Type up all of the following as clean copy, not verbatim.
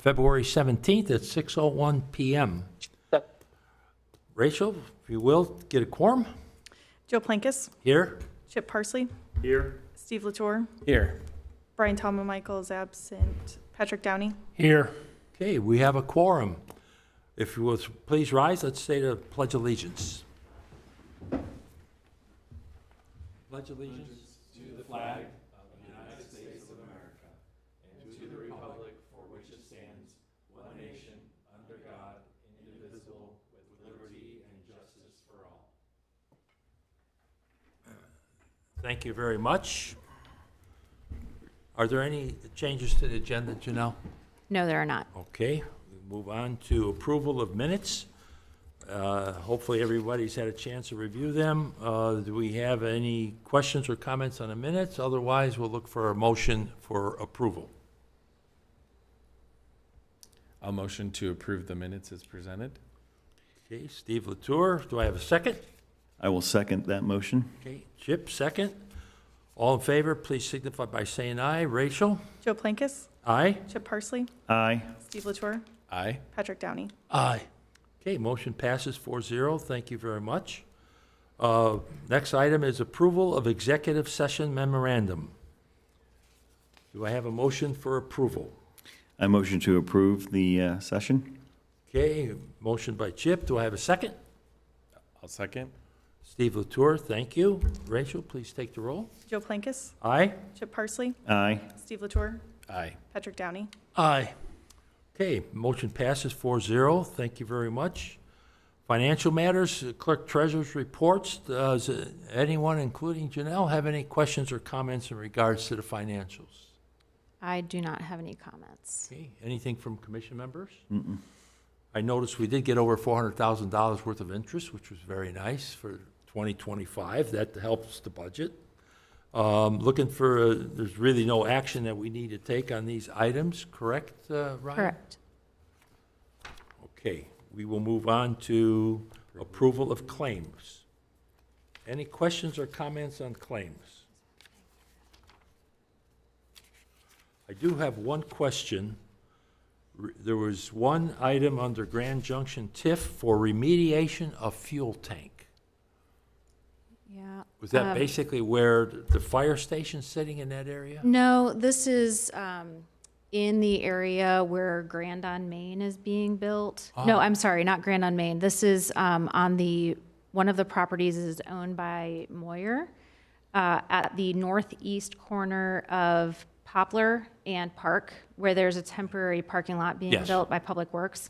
February 17th at 6:01 p.m. Rachel, if you will, get a quorum. Joe Plankis, Here. Chip Parsley, Here. Steve Latour, Here. Brian Michael is absent, Patrick Downey. Here. Okay, we have a quorum. If you will please rise, let's say the Pledge of Allegiance. Pledge allegiance to the flag of the United States of America and to the republic for which it stands, one nation, under God, indivisible, with liberty and justice for all. Thank you very much. Are there any changes to the agenda, Janelle? No, there are not. Okay, we move on to approval of minutes. Hopefully everybody's had a chance to review them. Do we have any questions or comments on the minutes? Otherwise, we'll look for a motion for approval. I'll motion to approve the minutes as presented. Okay, Steve Latour, do I have a second? I will second that motion. Okay, Chip, second. All in favor, please signify by saying aye. Rachel? Joe Plankis, Aye. Chip Parsley, Aye. Steve Latour, Aye. Patrick Downey. Aye. Okay, motion passes 4-0. Thank you very much. Next item is approval of executive session memorandum. Do I have a motion for approval? I motion to approve the session. Okay, motion by Chip. Do I have a second? I'll second. Steve Latour, thank you. Rachel, please take the roll. Joe Plankis, Aye. Chip Parsley, Aye. Steve Latour, Aye. Patrick Downey. Aye. Okay, motion passes 4-0. Thank you very much. Financial matters, clerk treasurer's reports. Does anyone, including Janelle, have any questions or comments in regards to the financials? I do not have any comments. Okay, anything from commission members? Mm-mm. I noticed we did get over $400,000 worth of interest, which was very nice for 2025. That helps the budget. Looking for, there's really no action that we need to take on these items, correct, Ryan? Correct. Okay, we will move on to approval of claims. Any questions or comments on claims? I do have one question. There was one item under Grand Junction TIF for remediation of fuel tank. Yeah. Was that basically where the fire station's sitting in that area? No, this is in the area where Grand on Main is being built. No, I'm sorry, not Grand on Main. This is on one of the properties is owned by Moyer at the northeast corner of Poplar and Park, where there's a temporary parking lot being Yes. built by Public Works.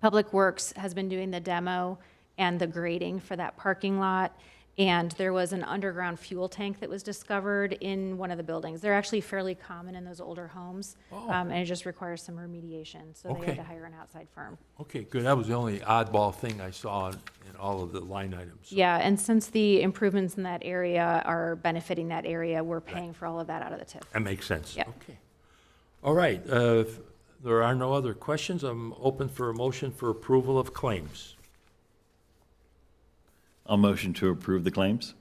Public Works has been doing the demo and the grading for that parking lot, and there was an underground fuel tank that was discovered in one of the buildings. They're actually fairly common in those older homes, and it just requires some remediation, so they Okay. had to hire an outside firm. Okay, good. That was the only oddball thing I saw in all of the line items. Yeah, and since the improvements in that area are benefiting that area, we're paying for all of that out of the TIF. That makes sense. Yeah. Okay. All right, if there are no other questions, I'm open for a motion for approval of claims. I'll motion to approve the claims.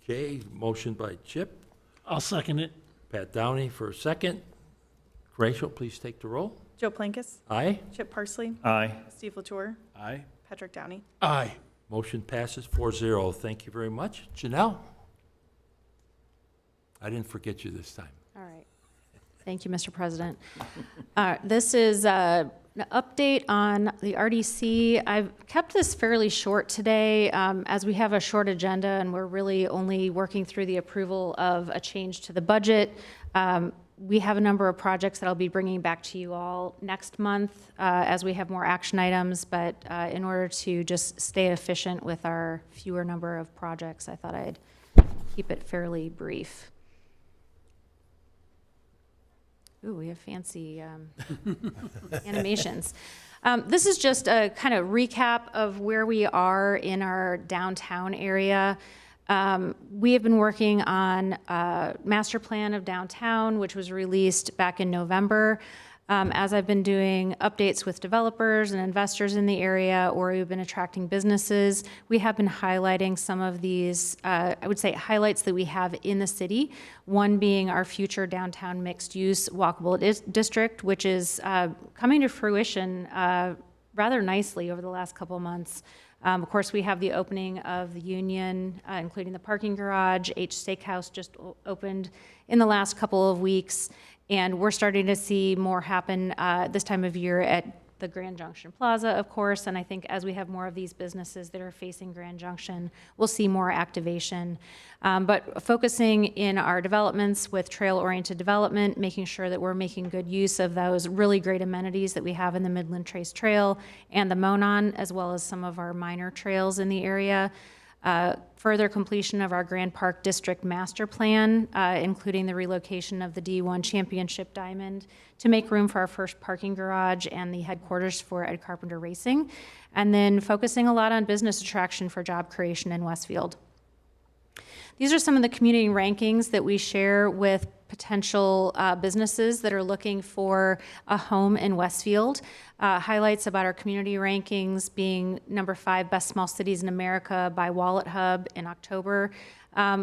Okay, motion by Chip, I'll second it. Pat Downey for a second. Rachel, please take the roll. Joe Plankis, Aye. Chip Parsley, Aye. Steve Latour, Aye. Patrick Downey. Aye. Motion passes 4-0. Thank you very much. Janelle? I didn't forget you this time. All right. Thank you, Mr. President. This is an update on the RDC. I've kept this fairly short today as we have a short agenda and we're really only working through the approval of a change to the budget. We have a number of projects that I'll be bringing back to you all next month as we have more action items, but in order to just stay efficient with our fewer number of projects, I thought I'd keep it fairly brief. Ooh, we have fancy animations. This is just a kind of recap of where we are in our downtown area. We have been working on a master plan of downtown, which was released back in November. As I've been doing updates with developers and investors in the area, or we've been attracting businesses, we have been highlighting some of these, I would say, highlights that we have in the city. One being our future downtown mixed-use walkable district, which is coming to fruition rather nicely over the last couple of months. Of course, we have the opening of the Union, including the parking garage. H Steakhouse just opened in the last couple of weeks, and we're starting to see more happen this time of year at the Grand Junction Plaza, of course, and I think as we have more of these businesses that are facing Grand Junction, we'll see more activation. But focusing in our developments with trail-oriented development, making sure that we're making good use of those really great amenities that we have in the Midland Trace Trail and the Monon, as well as some of our minor trails in the area. Further completion of our Grand Park District Master Plan, including the relocation of the D1 Championship Diamond to make room for our first parking garage and the headquarters for Ed Carpenter Racing, and then focusing a lot on business attraction for job creation in Westfield. These are some of the community rankings that we share with potential businesses that are looking for a home in Westfield. Highlights about our community rankings being number 5 best small cities in America by Wallet Hub in October.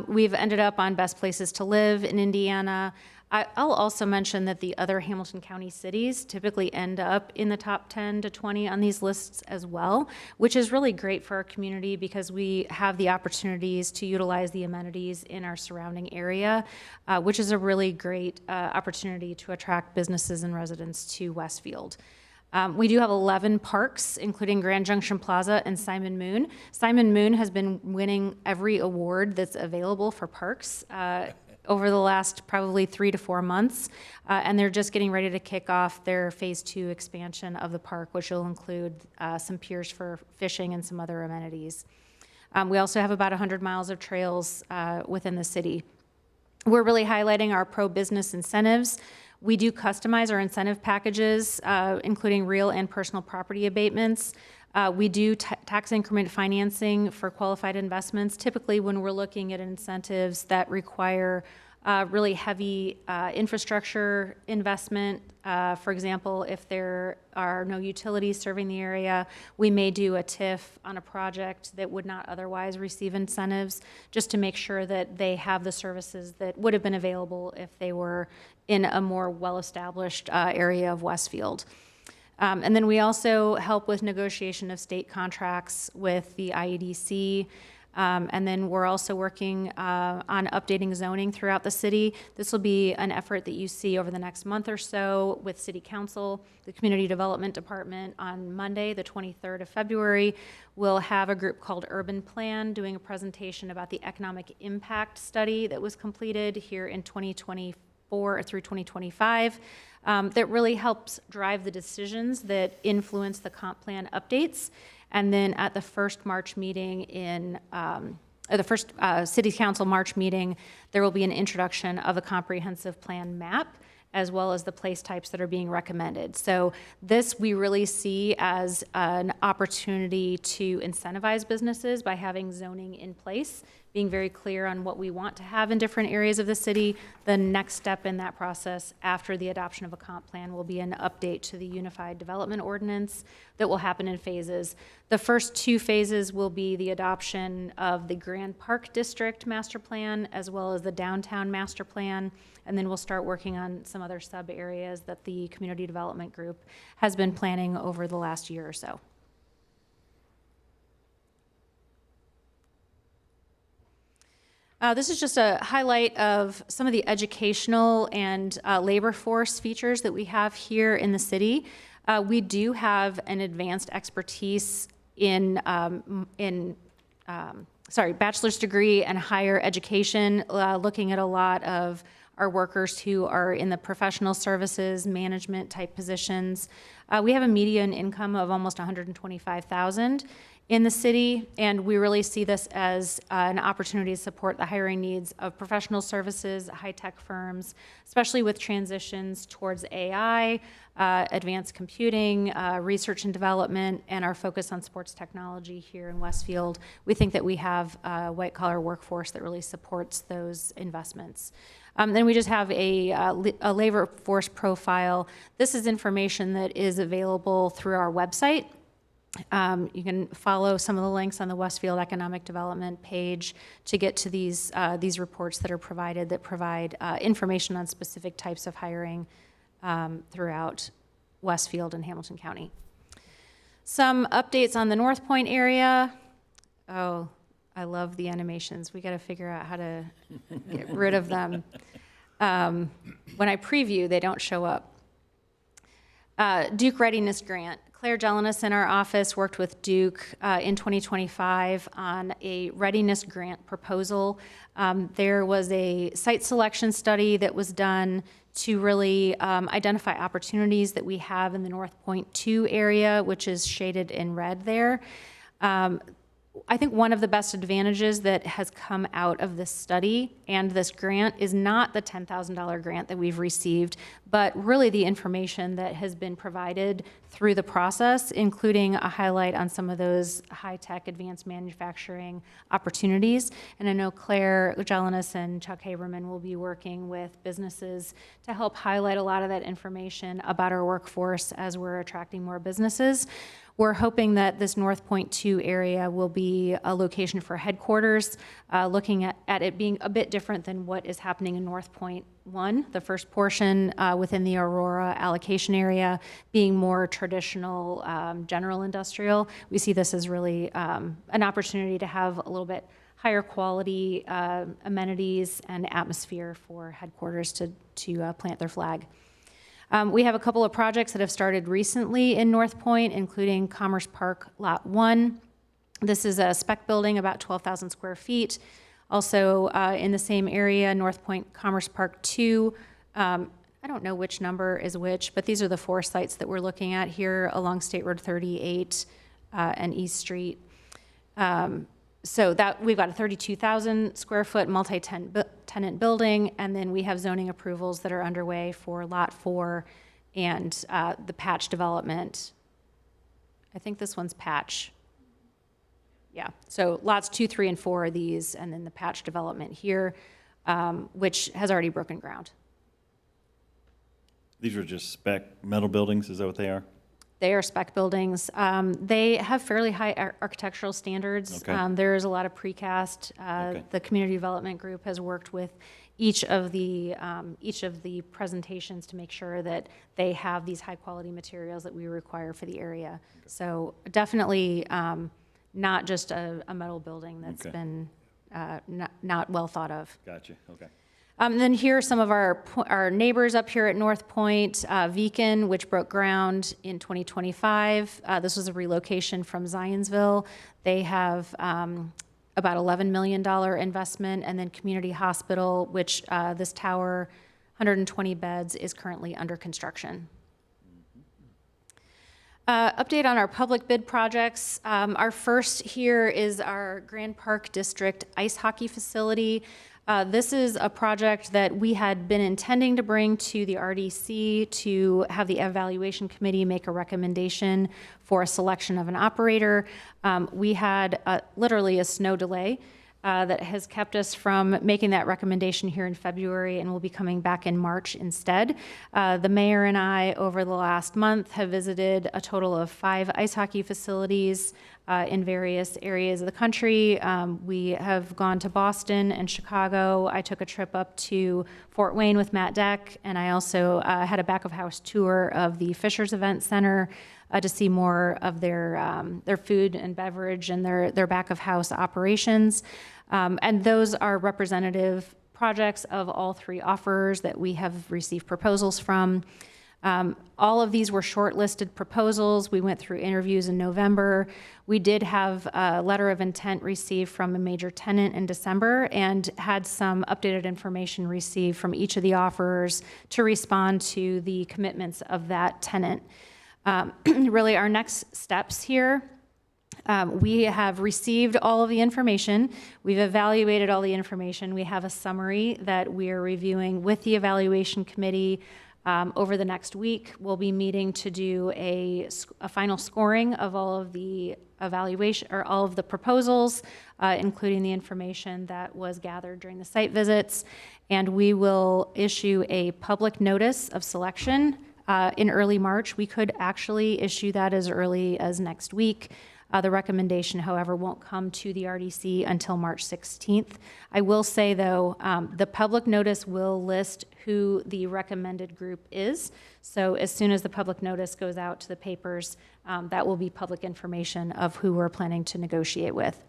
We've ended up on best places to live in Indiana. I'll also mention that the other Hamilton County cities typically end up in the top 10 to 20 on these lists as well, which is really great for our community because we have the opportunities to utilize the amenities in our surrounding area, which is a really great opportunity to attract businesses and residents to Westfield. We do have 11 parks, including Grand Junction Plaza and Simon Moon. Simon Moon has been winning every award that's available for parks over the last probably 3 to 4 months, and they're just getting ready to kick off their phase 2 expansion of the park, which will include some piers for fishing and some other amenities. We also have about 100 miles of trails within the city. We're really highlighting our pro-business incentives. We do customize our incentive packages, including real and personal property abatements. We do tax increment financing for qualified investments, typically when we're looking at incentives that require really heavy infrastructure investment. For example, if there are no utilities serving the area, we may do a TIF on a project that would not otherwise receive incentives, just to make sure that they have the services that would have been available if they were in a more well-established area of Westfield. And then we also help with negotiation of state contracts with the IEDC. And then we're also working on updating zoning throughout the city. This will be an effort that you see over the next month or so with City Council. The Community Development Department on Monday, the 23rd of February, will have a group called Urban Plan doing a presentation about the economic impact study that was completed here in 2024 through 2025. That really helps drive the decisions that influence the comp plan updates. And then at the first March meeting the first City Council March meeting, there will be an introduction of a comprehensive plan map, as well as the place types that are being recommended. So this we really see as an opportunity to incentivize businesses by having zoning in place, being very clear on what we want to have in different areas of the city. The next step in that process after the adoption of a comp plan will be an update to the Unified Development Ordinance that will happen in phases. The first 2 phases will be the adoption of the Grand Park District Master Plan as well as the Downtown Master Plan, and then we'll start working on some other sub areas that the Community Development Group has been planning over the last year or so. This is just a highlight of some of the educational and labor force features that we have here in the city. We do have an advanced expertise in bachelor's degree and higher education, looking at a lot of our workers who are in the professional services, management type positions. We have a median income of almost $125,000. in the city, and we really see this as an opportunity to support the hiring needs of professional services, high-tech firms, especially with transitions towards AI, advanced computing, research and development, and our focus on sports technology here in Westfield. We think that we have a white-collar workforce that really supports those investments. Then we just have a labor force profile. This is information that is available through our website. You can follow some of the links on the Westfield Economic Development page to get to these reports that are provided that provide information on specific types of hiring throughout Westfield and Hamilton County. Some updates on the North Point area. Oh, I love the animations. We got to figure out how to get rid of them. When I preview, they don't show up. Duke Readiness Grant. Claire Jelinas in our office worked with Duke in 2025 on a readiness grant proposal. There was a site selection study that was done to really identify opportunities that we have in the North Point 2 area, which is shaded in red there. I think one of the best advantages that has come out of this study and this grant is not the $10,000 grant that we've received, but really the information that has been provided through the process, including a highlight on some of those high-tech advanced manufacturing opportunities. And I know Claire Jelinas and Chuck Haberman will be working with businesses to help highlight a lot of that information about our workforce as we're attracting more businesses. We're hoping that this North Point 2 area will be a location for headquarters, looking at it being a bit different than what is happening in North Point 1, the first portion within the Aurora allocation area, being more traditional general industrial. We see this as really an opportunity to have a little bit higher quality amenities and atmosphere for headquarters to plant their flag. We have a couple of projects that have started recently in North Point, including Commerce Park Lot 1. This is a spec building, about 12,000 square feet. Also in the same area, North Point Commerce Park 2. I don't know which number is which, but these are the 4 sites that we're looking at here along State Road 38 and East Street. So that we've got a 32,000 square foot multi-tenant building, and then we have zoning approvals that are underway for Lot 4 and the patch development. I think this one's patch. Yeah, so lots 2, 3, and 4 are these, and then the patch development here, which has already broken ground. These are just spec metal buildings, is that what they are? They are spec buildings. They have fairly high architectural standards. Okay. There's a lot of precast. Okay. The community development group has worked with each of the presentations to make sure that they have these high quality materials that we require for the area. Okay. So definitely not just a metal building that's okay. been not well thought of. Gotcha, okay. Then here are some of our neighbors up here at North Point. Beacon, which broke ground in 2025. This was a relocation from Zionsville. They have about $11 million investment, and then Community Hospital, which this tower, 120 beds, is currently under construction. Update on our public bid projects. Our first here is our Grand Park District ice hockey facility. This is a project that we had been intending to bring to the RDC to have the evaluation committee make a recommendation for a selection of an operator. We had literally a snow delay that has kept us from making that recommendation here in February, and we'll be coming back in March instead. The mayor and I, over the last month, have visited a total of 5 ice hockey facilities in various areas of the country. We have gone to Boston and Chicago. I took a trip up to Fort Wayne with Matt Deck, and I also had a back-of-house tour of the Fishers Event Center to see more of their food and beverage and their back-of-house operations. And those are representative projects of all 3 offers that we have received proposals from. All of these were shortlisted proposals. We went through interviews in November. We did have a letter of intent received from a major tenant in December and had some updated information received from each of the offerers to respond to the commitments of that tenant. Really, our next steps here We have received all of the information. We've evaluated all the information. We have a summary that we are reviewing with the evaluation committee over the next week. We'll be meeting to do a final scoring of all of the evaluation or all of the proposals, including the information that was gathered during the site visits. And we will issue a public notice of selection in early March. We could actually issue that as early as next week. The recommendation, however, won't come to the RDC until March 16th. I will say, though, the public notice will list who the recommended group is. So as soon as the public notice goes out to the papers, that will be public information of who we're planning to negotiate with.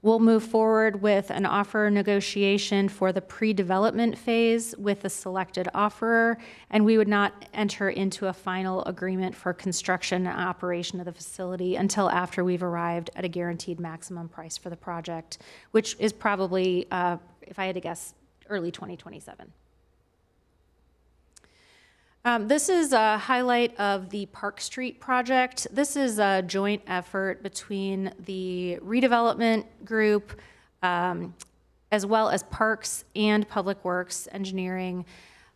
We'll move forward with an offer negotiation for the pre-development phase with the selected offerer, and we would not enter into a final agreement for construction and operation of the facility until after we've arrived at a guaranteed maximum price for the project, which is probably, if I had to guess, early 2027. This is a highlight of the Park Street project. This is a joint effort between the redevelopment group, as well as Parks and Public Works Engineering.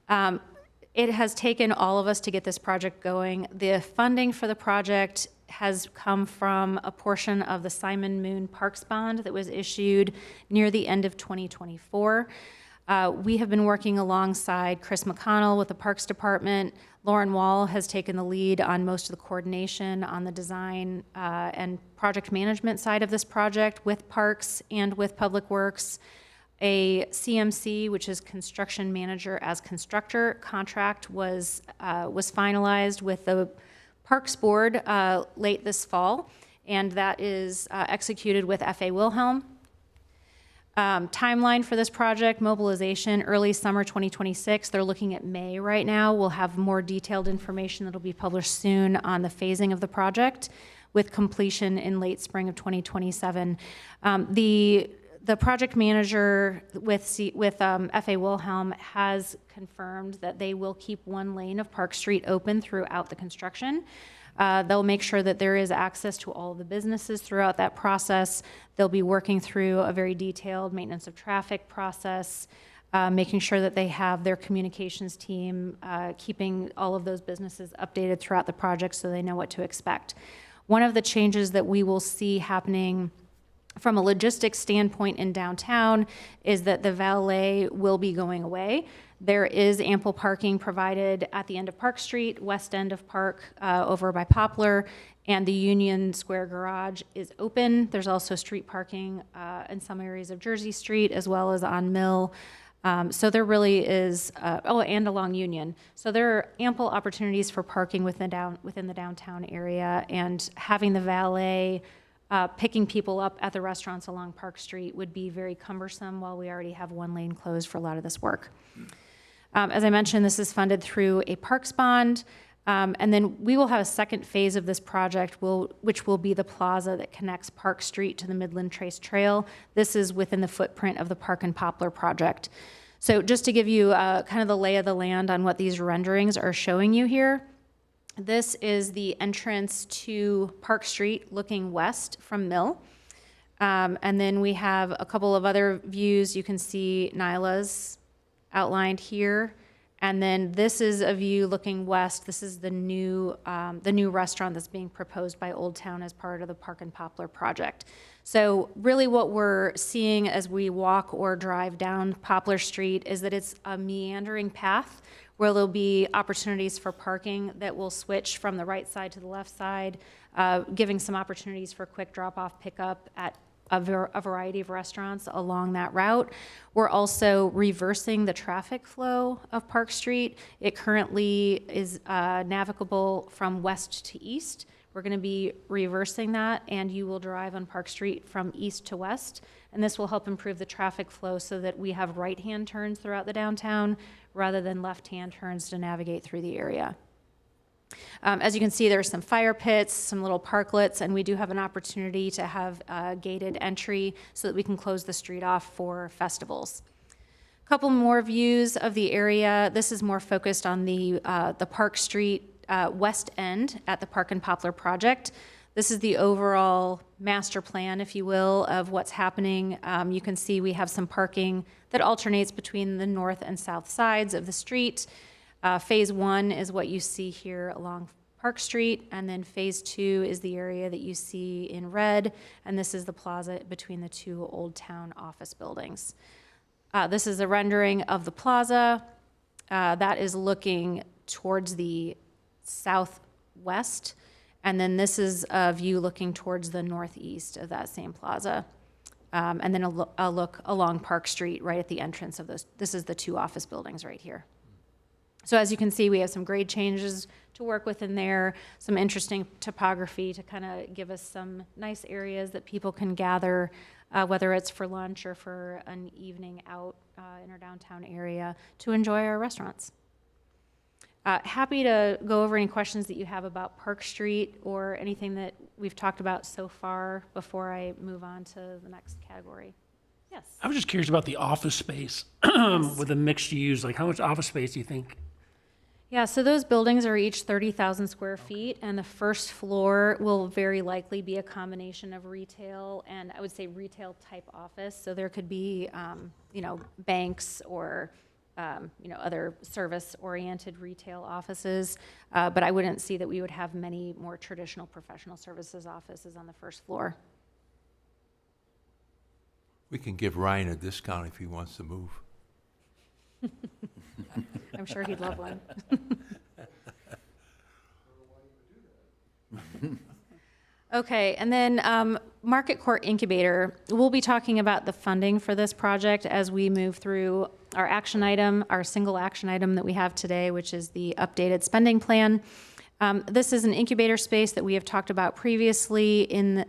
It has taken all of us to get this project going. The funding for the project has come from a portion of the Simon Moon Parks Bond that was issued near the end of 2024. We have been working alongside Chris McConnell with the Parks Department. Lauren Wall has taken the lead on most of the coordination on the design and project management side of this project with Parks and with Public Works. A CMC, which is Construction Manager as Constructor, contract was finalized with the Parks Board late this fall, and that is executed with F.A. Wilhelm. Timeline for this project, mobilization, early summer 2026. They're looking at May right now. We'll have more detailed information that'll be published soon on the phasing of the project with completion in late spring of 2027. The project manager with F.A. Wilhelm has confirmed that they will keep one lane of Park Street open throughout the construction. They'll make sure that there is access to all of the businesses throughout that process. They'll be working through a very detailed maintenance of traffic process, making sure that they have their communications team, keeping all of those businesses updated throughout the project so they know what to expect. One of the changes that we will see happening from a logistics standpoint in downtown is that the valet will be going away. There is ample parking provided at the end of Park Street, west end of Park, over by Poplar, and the Union Square Garage is open. There's also street parking in some areas of Jersey Street as well as on Mill. So there really is, and along Union. So there are ample opportunities for parking within the downtown area, and having the valet picking people up at the restaurants along Park Street would be very cumbersome while we already have one lane closed for a lot of this work. As I mentioned, this is funded through a Parks Bond, and then we will have a second phase of this project, which will be the plaza that connects Park Street to the Midland Trace Trail. This is within the footprint of the Park and Poplar project. So just to give you kind of the lay of the land on what these renderings are showing you here, this is the entrance to Park Street looking west from Mill. And then we have a couple of other views. You can see Nyla's outlined here. And then this is a view looking west. This is the new restaurant that's being proposed by Old Town as part of the Park and Poplar project. So really what we're seeing as we walk or drive down Poplar Street is that it's a meandering path where there'll be opportunities for parking that will switch from the right side to the left side, giving some opportunities for quick drop-off pickup at a variety of restaurants along that route. We're also reversing the traffic flow of Park Street. It currently is navigable from west to east. We're going to be reversing that, and you will drive on Park Street from east to west. And this will help improve the traffic flow so that we have right-hand turns throughout the downtown rather than left-hand turns to navigate through the area. As you can see, there's some fire pits, some little parklets, and we do have an opportunity to have gated entry so that we can close the street off for festivals. A couple more views of the area. This is more focused on the Park Street west end at the Park and Poplar project. This is the overall master plan, if you will, of what's happening. You can see we have some parking that alternates between the north and south sides of the street. Phase 1 is what you see here along Park Street, and then Phase 2 is the area that you see in red, and this is the plaza between the two Old Town office buildings. This is a rendering of the plaza. That is looking towards the southwest, and then this is a view looking towards the northeast of that same plaza. And then a look along Park Street right at the entrance of those. This is the two office buildings right here. So as you can see, we have some grade changes to work with in there, some interesting topography to kind of give us some nice areas that people can gather, whether it's for lunch or for an evening out in our downtown area to enjoy our restaurants. Happy to go over any questions that you have about Park Street or anything that we've talked about so far before I move on to the next category. Yes. I was just curious about the office space with the mixed use. Like, how much office space do you think? Yeah, so those buildings are each 30,000 square feet, and the first floor will very likely be a combination of retail and I would say retail type office. So there could be, banks or, other service-oriented retail offices. But I wouldn't see that we would have many more traditional professional services offices on the first floor. We can give Ryan a discount if he wants to move. I'm sure he'd love one. Okay, and then Market Court Incubator. We'll be talking about the funding for this project as we move through our action item, our single action item that we have today, which is the updated spending plan. This is an incubator space that we have talked about previously in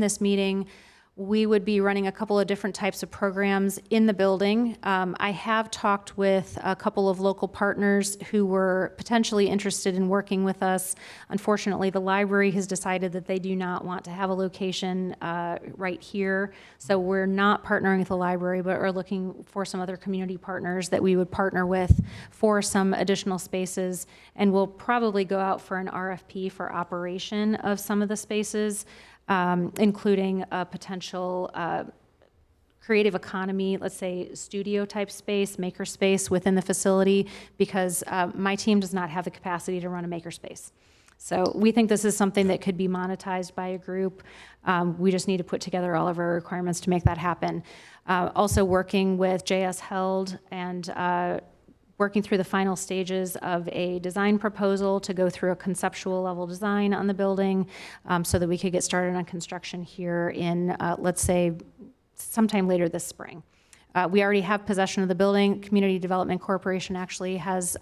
this meeting. We would be running a couple of different types of programs in the building. I have talked with a couple of local partners who were potentially interested in working with us. Unfortunately, the library has decided that they do not want to have a location right here. So we're not partnering with the library, but are looking for some other community partners that we would partner with for some additional spaces. And we'll probably go out for an RFP for operation of some of the spaces. Including a potential creative economy, let's say studio type space, maker space within the facility, because my team does not have the capacity to run a maker space. So we think this is something that could be monetized by a group. We just need to put together all of our requirements to make that happen. Also working with JS Held and working through the final stages of a design proposal to go through a conceptual level design on the building so that we could get started on construction here in, let's say, sometime later this spring. We already have possession of the building. Community Development Corporation actually has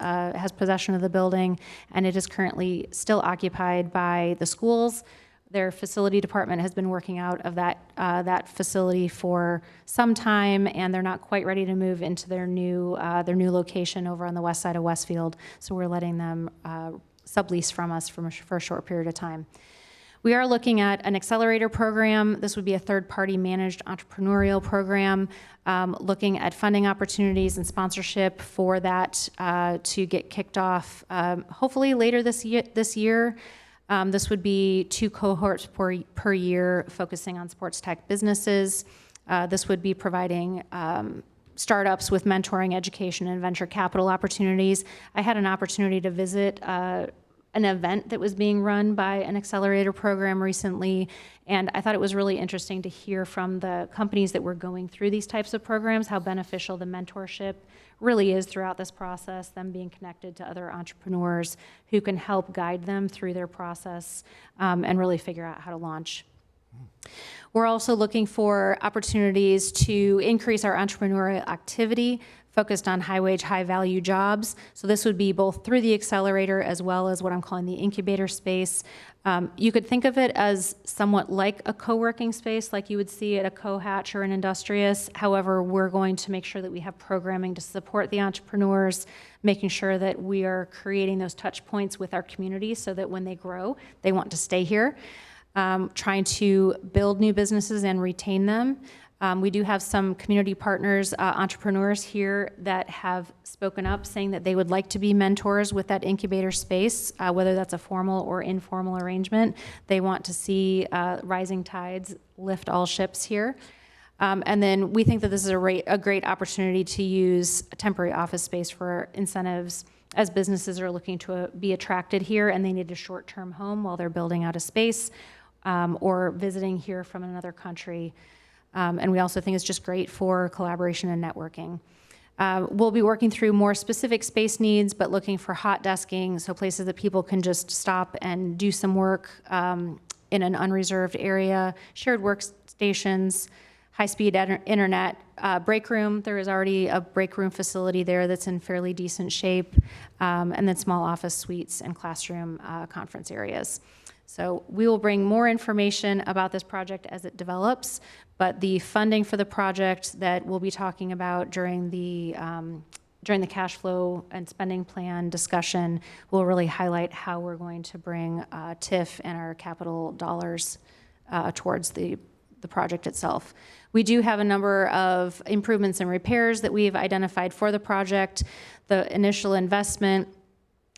possession of the building, and it is currently still occupied by the schools. Their facility department has been working out of that facility for some time, and they're not quite ready to move into their new location over on the west side of Westfield. So we're letting them sublease from us for a short period of time. We are looking at an accelerator program. This would be a third-party managed entrepreneurial program, looking at funding opportunities and sponsorship for that to get kicked off hopefully later this year. This would be 2 cohorts per year focusing on sports tech businesses. This would be providing startups with mentoring, education, and venture capital opportunities. I had an opportunity to visit an event that was being run by an accelerator program recently, and I thought it was really interesting to hear from the companies that were going through these types of programs how beneficial the mentorship really is throughout this process, them being connected to other entrepreneurs who can help guide them through their process and really figure out how to launch. We're also looking for opportunities to increase our entrepreneurial activity focused on high-wage, high-value jobs. So this would be both through the accelerator as well as what I'm calling the incubator space. You could think of it as somewhat like a co-working space, like you would see at a Co-Hatch or an Industrious. However, we're going to make sure that we have programming to support the entrepreneurs, making sure that we are creating those touch points with our community so that when they grow, they want to stay here. Trying to build new businesses and retain them. We do have some community partners, entrepreneurs here that have spoken up saying that they would like to be mentors with that incubator space, whether that's a formal or informal arrangement. They want to see rising tides lift all ships here. And then we think that this is a great opportunity to use a temporary office space for incentives as businesses are looking to be attracted here and they need a short-term home while they're building out a space or visiting here from another country. And we also think it's just great for collaboration and networking. We'll be working through more specific space needs, but looking for hot desking, so places that people can just stop and do some work in an unreserved area, shared workstations, high-speed internet, break room. There is already a break room facility there that's in fairly decent shape, and then small office suites and classroom conference areas. So we will bring more information about this project as it develops, but the funding for the project that we'll be talking about during the cash flow and spending plan discussion will really highlight how we're going to bring TIF and our capital dollars towards the project itself. We do have a number of improvements and repairs that we've identified for the project. The initial investment,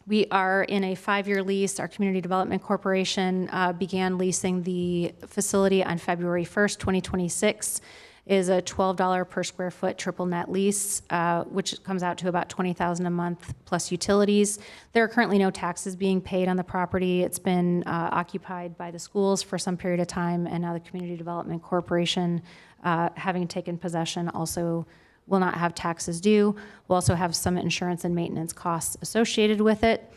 we are in a 5-year lease. Our Community Development Corporation began leasing the facility on February 1st, 2026. Is a $12 per square foot triple net lease, which comes out to about $20,000 a month plus utilities. There are currently no taxes being paid on the property. It's been occupied by the schools for some period of time, and now the Community Development Corporation, having taken possession, also will not have taxes due. We'll also have some insurance and maintenance costs associated with it.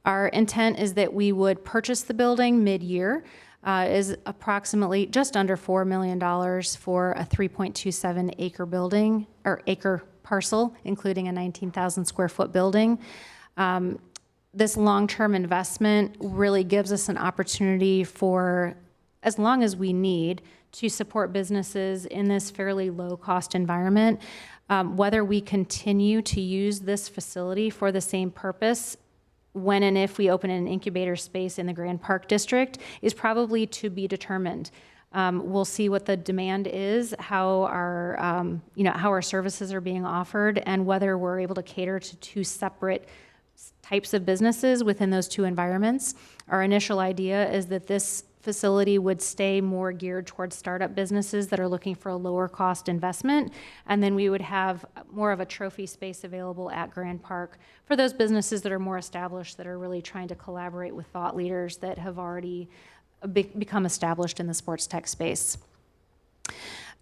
Our intent is that we would purchase the building mid-year. Is approximately just under $4 million for a 3.27 acre building, or acre parcel, including a 19,000 square foot building. This long-term investment really gives us an opportunity for, as long as we need, to support businesses in this fairly low-cost environment. Whether we continue to use this facility for the same purpose when and if we open an incubator space in the Grand Park District is probably to be determined. We'll see what the demand is, how our services are being offered, and whether we're able to cater to two separate types of businesses within those two environments. Our initial idea is that this facility would stay more geared towards startup businesses that are looking for a lower cost investment. And then we would have more of a trophy space available at Grand Park for those businesses that are more established, that are really trying to collaborate with thought leaders that have already become established in the sports tech space.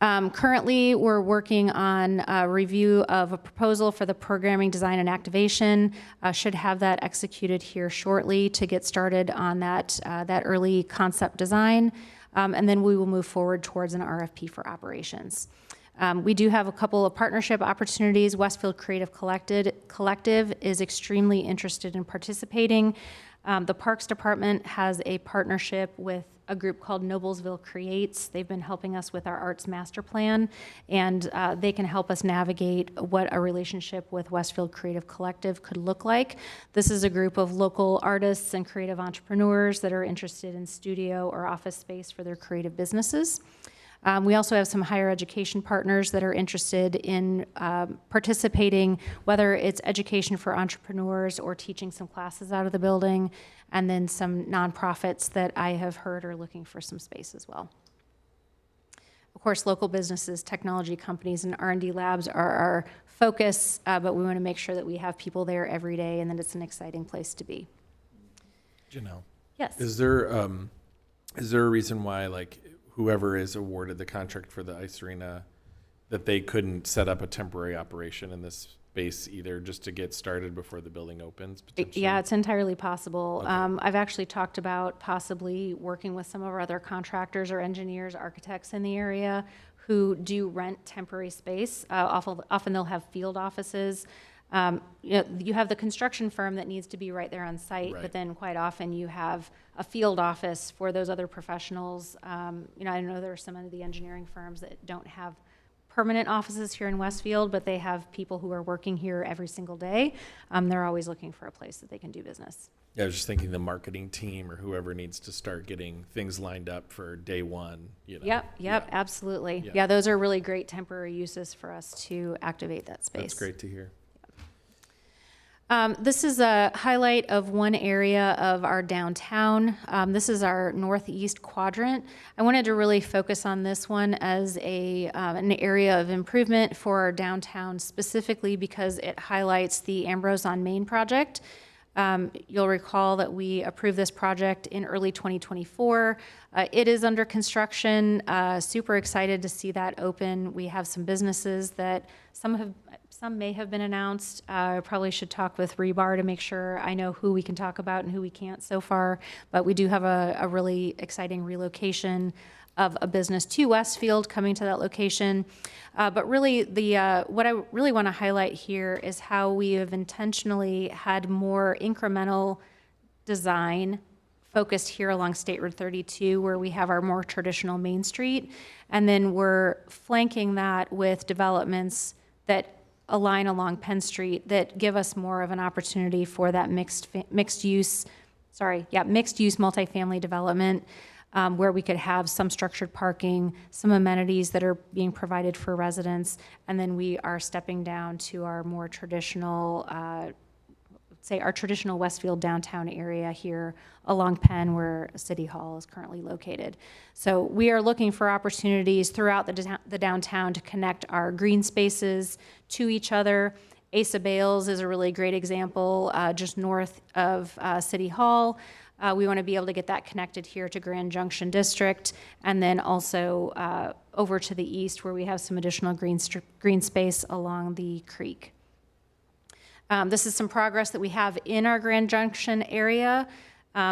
Currently, we're working on a review of a proposal for the programming, design, and activation. Should have that executed here shortly to get started on that early concept design, and then we will move forward towards an RFP for operations. We do have a couple of partnership opportunities. Westfield Creative Collective is extremely interested in participating. The Parks Department has a partnership with a group called Noblesville Creates. They've been helping us with our arts master plan, and they can help us navigate what a relationship with Westfield Creative Collective could look like. This is a group of local artists and creative entrepreneurs that are interested in studio or office space for their creative businesses. We also have some higher education partners that are interested in participating, whether it's education for entrepreneurs or teaching some classes out of the building, and then some nonprofits that I have heard are looking for some space as well. Of course, local businesses, technology companies, and R&D labs are our focus, but we want to make sure that we have people there every day and that it's an exciting place to be. Janelle, Yes. is there a reason why, like, whoever is awarded the contract for the ice arena, that they couldn't set up a temporary operation in this space either, just to get started before the building opens, potentially? Yeah, it's entirely possible. Okay. I've actually talked about possibly working with some of our other contractors or engineers, architects in the area who do rent temporary space. Often they'll have field offices. You have the construction firm that needs to be right there on site, Right. but then quite often you have a field office for those other professionals. I know there are some of the engineering firms that don't have permanent offices here in Westfield, but they have people who are working here every single day. They're always looking for a place that they can do business. Yeah, I was just thinking the marketing team or whoever needs to start getting things lined up for day one, you know. Yep, Yeah, absolutely. Yeah. Yeah, those are really great temporary uses for us to activate that space. that's great to hear. This is a highlight of one area of our downtown. This is our northeast quadrant. I wanted to really focus on this one as an area of improvement for our downtown, specifically because it highlights the Ambrose on Main project. You'll recall that we approved this project in early 2024. It is under construction. Super excited to see that open. We have some businesses that some may have been announced. I probably should talk with Rebar to make sure I know who we can talk about and who we can't so far. But we do have a really exciting relocation of a business to Westfield coming to that location. But really, what I really want to highlight here is how we have intentionally had more incremental design focused here along State Road 32, where we have our more traditional Main Street. And then we're flanking that with developments that align along Penn Street that give us more of an opportunity for that mixed use multifamily development, where we could have some structured parking, some amenities that are being provided for residents, and then we are stepping down to our more traditional, our traditional Westfield downtown area here along Penn, where City Hall is currently located. So we are looking for opportunities throughout the downtown to connect our green spaces to each other. Asa Bales is a really great example, just north of City Hall. We want to be able to get that connected here to Grand Junction District, and then also over to the east where we have some additional green space along the creek. This is some progress that we have in our Grand Junction area.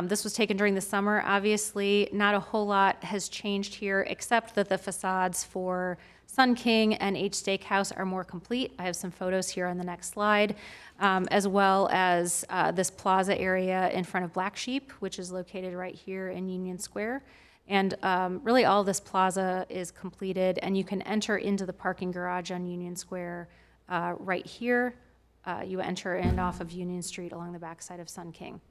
This was taken during the summer. Obviously, not a whole lot has changed here, except that the facades for Sun King and H Steakhouse are more complete. I have some photos here on the next slide, as well as this plaza area in front of Black Sheep, which is located right here in Union Square. And really all this plaza is completed, and you can enter into the parking garage on Union Square right here. You enter in off of Union Street along the backside of Sun King.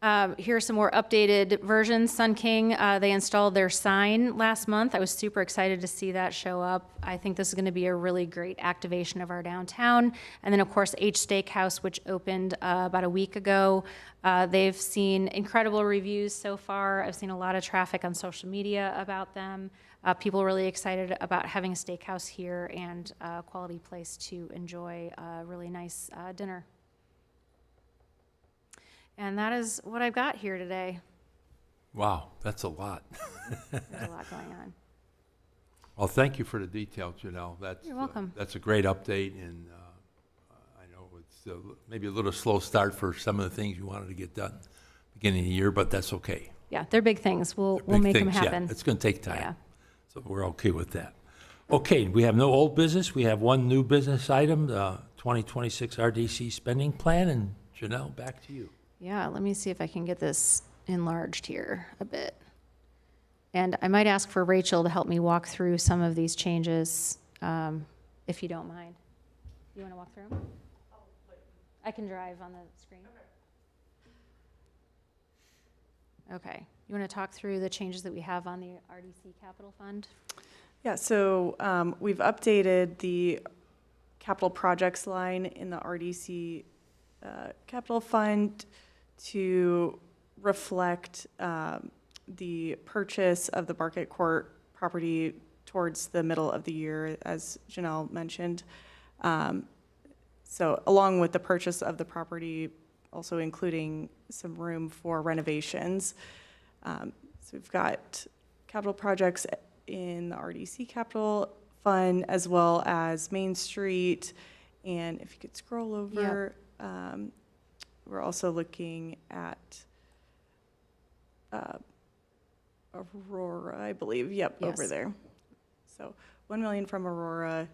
Here are some more updated versions. Sun King, they installed their sign last month. I was super excited to see that show up. I think this is going to be a really great activation of our downtown. And then, of course, H Steakhouse, which opened about a week ago. They've seen incredible reviews so far. I've seen a lot of traffic on social media about them. People are really excited about having a steakhouse here and a quality place to enjoy a really nice dinner. And that is what I've got here today. Wow, that's a lot. There's a lot going on. Well, thank you for the detail, Janelle. You're welcome. That's a great update, and I know it's maybe a little slow start for some of the things you wanted to get done beginning of the year, but that's okay. Yeah, they're big things. We'll Big make them things, happen. Yeah, it's going to take time. Yeah. So we're okay with that. Okay, we have no old business. We have one new business item, the 2026 RDC spending plan, and Janelle, back to you. Yeah, let me see if I can get this enlarged here a bit. And I might ask for Rachel to help me walk through some of these changes, if you don't mind. You want to walk through them? I can drive on the screen. Okay. You want to talk through the changes that we have on the RDC Capital Fund? Yeah, so we've updated the capital projects line in the RDC Capital Fund to reflect the purchase of the Market Court property towards the middle of the year, as Janelle mentioned. So along with the purchase of the property, also including some room for renovations. So we've got capital projects in the RDC Capital Fund, as well as Main Street. And if you could scroll over, we're also looking at Aurora, I believe. Yep, Yes. over there. So 1 million from Aurora,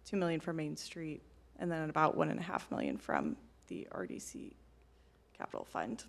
2 million from Main Street, and then about 1.5 million from the RDC Capital Fund.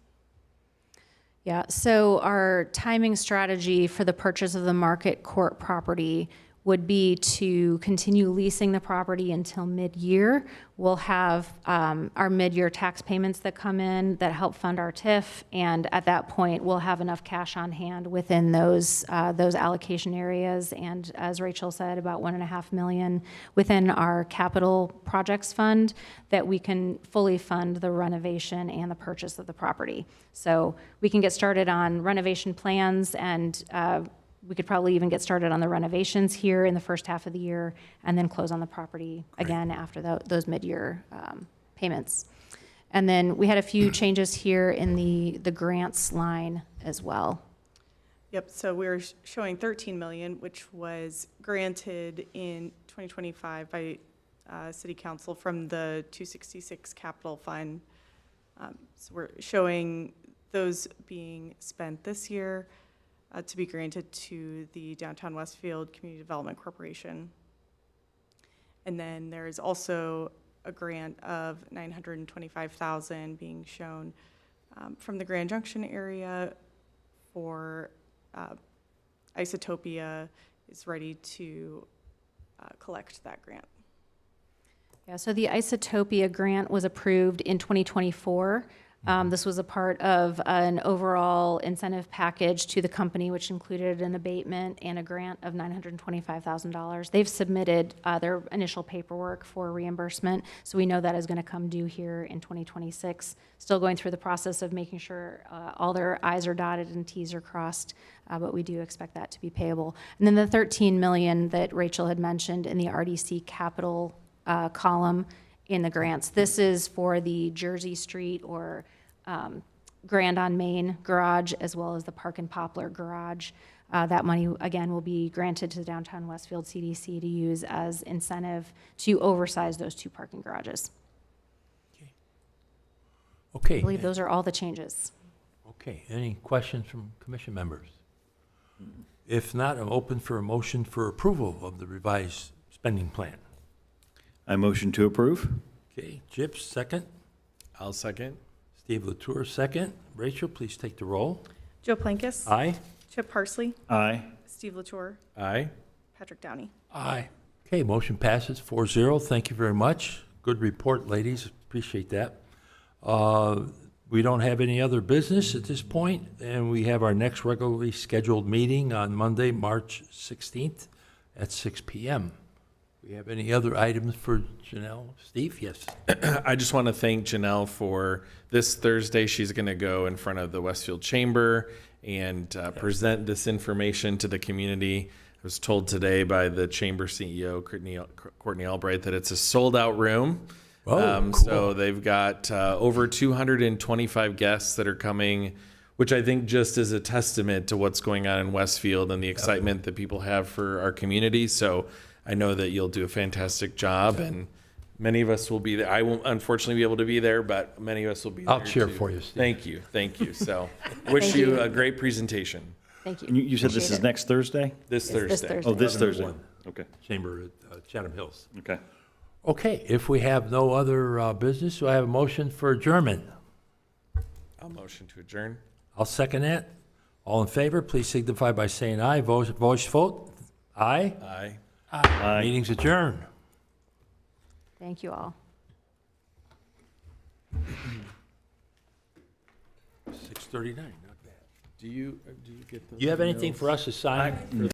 Yeah, so our timing strategy for the purchase of the Market Court property would be to continue leasing the property until mid-year. We'll have our mid-year tax payments that come in that help fund our TIF, and at that point, we'll have enough cash on hand within those allocation areas, and as Rachel said, about $1.5 million within our capital projects fund that we can fully fund the renovation and the purchase of the property. So we can get started on renovation plans, and we could probably even get started on the renovations here in the first half of the year, and then close on the property again after those mid-year payments. And then we had a few changes here in the grants line as well. Yep, so we're showing 13 million, which was granted in 2025 by City Council from the 266 Capital Fund. So we're showing those being spent this year to be granted to the Downtown Westfield Community Development Corporation. And then there's also a grant of $925,000 being shown from the Grand Junction area for Isotopia is ready to collect that grant. Yeah, so the Isotopia grant was approved in 2024. This was a part of an overall incentive package to the company, which included an abatement and a grant of $925,000. They've submitted their initial paperwork for reimbursement, so we know that is going to come due here in 2026. Still going through the process of making sure all their I's are dotted and T's are crossed, but we do expect that to be payable. And then the $13 million that Rachel had mentioned in the RDC capital column in the grants. This is for the Jersey Street or Grand on Main garage, as well as the Park and Poplar garage. That money, again, will be granted to the Downtown Westfield CDC to use as incentive to oversize those two parking garages. Okay. I believe those are all the changes. Okay, any questions from commission members? If not, I'm open for a motion for approval of the revised spending plan. I motion to approve. Okay, Chip, second. I'll second. Steve Latour, second. Rachel, please take the roll. Joe Plankis. Aye. Chip Parsley. Aye. Steve Latour. Aye. Patrick Downey. Aye. Okay, motion passes 4-0. Thank you very much. Good report, ladies. Appreciate that. We don't have any other business at this point, and we have our next regularly scheduled meeting on Monday, March 16th at 6 p.m. We have any other items for Janelle? Steve, yes. I just want to thank Janelle for this Thursday. She's going to go in front of the Westfield Chamber and present this information to the community. I was told today by the Chamber CEO, Courtney Albright, that it's a sold-out room. Oh, cool. So they've got over 225 guests that are coming, which I think just is a testament to what's going on in Westfield and the excitement that people have for our community. So I know that you'll do a fantastic job, and many of us will be there. I won't unfortunately be able to be there, but many of us will be there. I'll cheer too. for you, Steve. Thank you. Thank you. So wish Thank you you. a great presentation Thank you. And you said this Appreciate is it. next Thursday? this It's this Thursday. Thursday. Oh, this 11-1. Thursday. Okay. Chamber at Chatham Hills. Okay. Okay, if we have no other business, do I have a motion for adjournment? I'll motion to adjourn. I'll second that. All in favor, please signify by saying aye. Voice vote. Aye. Aye. Aye. Meeting's adjourned. Thank you all. 6:39, not bad. Do you get those? You have anything emails? for us to sign?